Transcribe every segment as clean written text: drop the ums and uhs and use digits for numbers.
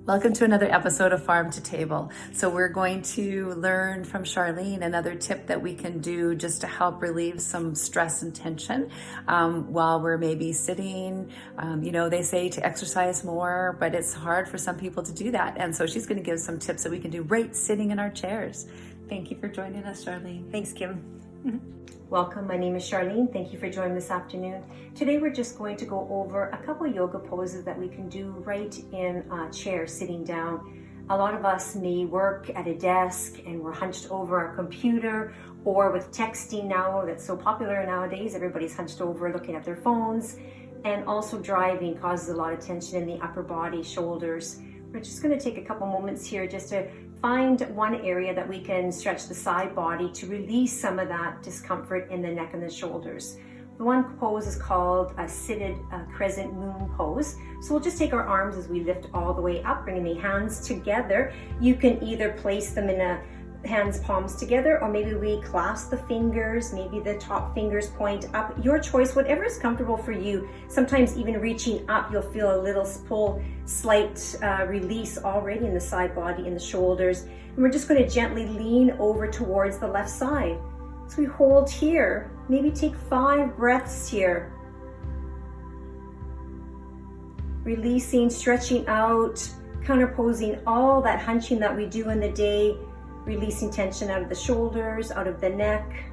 Welcome to another episode of Farm to Table. So we're going to learn from Charlene another tip that we can do just to help relieve some stress and tension while we're maybe sitting. They say to exercise more, but it's hard for some people to do that. And so she's going to give some tips that we can do right sitting in our chairs. Thank you for joining us, Charlene. Thanks, Kim. Welcome, my name is Charlene. Thank you for joining this afternoon. Today we're just going to go over a couple yoga poses that we can do right in a chair, sitting down. A lot of us may work at a desk and we're hunched over our computer, or with texting now that's so popular nowadays, everybody's hunched over looking at their phones, and also driving causes a lot of tension in the upper body, shoulders. We're just going to take a couple moments here just to find one area that we can stretch the side body to release some of that discomfort in the neck and the shoulders. The one pose is called a seated crescent moon pose. So we'll just take our arms as we lift all the way up, bringing the hands together. You can either place them in a hands palms together, or maybe we clasp the fingers, maybe the top fingers point up. Your choice, whatever is comfortable for you. Sometimes even reaching up, you'll feel a little pull, slight release already in the side body, in the shoulders. And we're just going to gently lean over towards the left side. So we hold here, maybe take 5 breaths here. Releasing, stretching out, counterposing all that hunching that we do in the day. Releasing tension out of the shoulders, out of the neck.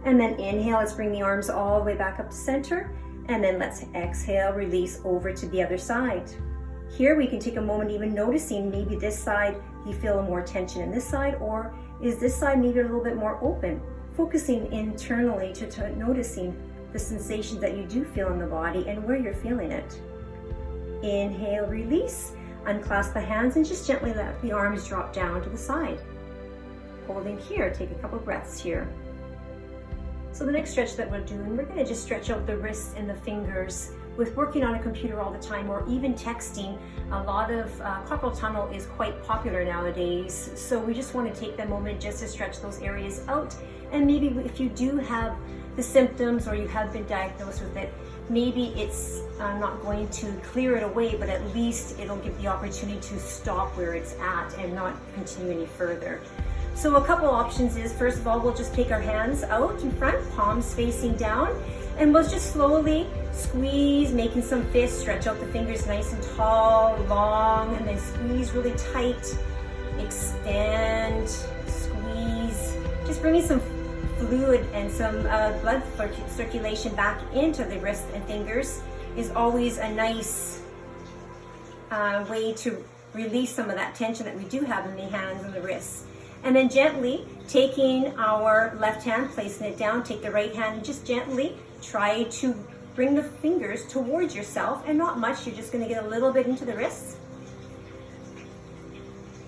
And then inhale, let's bring the arms all the way back up to center. And then let's exhale, release over to the other side. Here we can take a moment even noticing maybe this side, you feel more tension in this side, or is this side maybe a little bit more open? Focusing internally to noticing the sensations that you do feel in the body and where you're feeling it. Inhale, release. Unclasp the hands and just gently let the arms drop down to the side. Holding here, take a couple breaths here. So the next stretch that we're doing, we're going to just stretch out the wrists and the fingers. With working on a computer all the time, or even texting, a lot of carpal tunnel is quite popular nowadays. So we just want to take that moment just to stretch those areas out. And maybe if you do have the symptoms or you have been diagnosed with it, maybe it's not going to clear it away, but at least it'll give the opportunity to stop where it's at and not continue any further. So a couple options is, first of all, we'll just take our hands out in front, palms facing down, and we'll just slowly squeeze, making some fists, stretch out the fingers nice and tall, long, and then squeeze really tight, extend, squeeze, just bringing some fluid and some blood circulation back into the wrists and fingers is always a nice way to release some of that tension that we do have in the hands and the wrists. And then gently taking our left hand, placing it down, take the right hand and just gently try to bring the fingers towards yourself, and not much, you're just going to get a little bit into the wrists.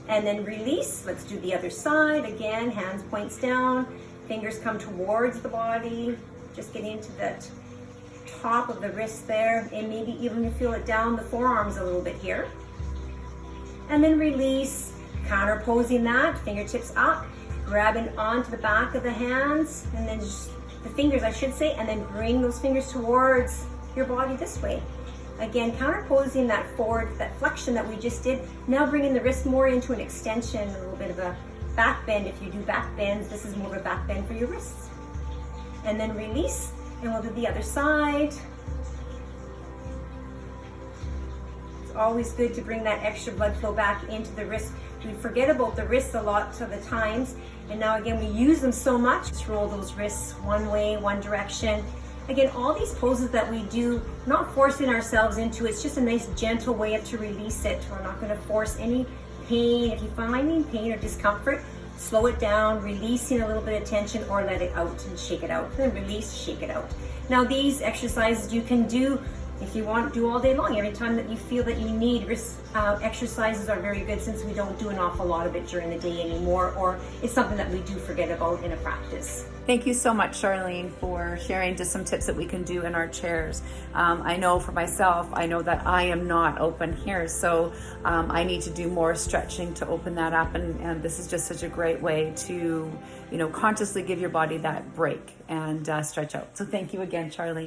And then release. Let's do the other side. Again, hands points down. Fingers come towards the body, just getting into that top of the wrist there, and maybe even feel it down the forearms a little bit here. And then release, counterposing that, fingertips up, grabbing onto the back of the hands, and then just the fingers, I should say, and then bring those fingers towards your body this way. Again, counterposing that forward, that flexion that we just did, now bringing the wrist more into an extension, a little bit of a back bend. If you do back bends, this is more of a back bend for your wrists. And then release, and we'll do the other side. It's always good to bring that extra blood flow back into the wrist. We forget about the wrists a lot of the times, and now again we use them so much. Just roll those wrists one way, one direction. Again, all these poses that we do, not forcing ourselves into, it's just a nice gentle way to release it. We're not going to force any pain. If you find any pain or discomfort, slow it down, releasing a little bit of tension, or let it out and shake it out. Then release, shake it out. Now these exercises you can do if you want, do all day long. Every time that you feel that you need, exercises are very good, since we don't do an awful lot of it during the day anymore, or it's something that we do forget about in a practice. Thank you so much, Charlene, for sharing just some tips that we can do in our chairs. I know for myself, I know that I am not open here, so I need to do more stretching to open that up, and this is just such a great way to, consciously give your body that break and stretch out. So thank you again, Charlene.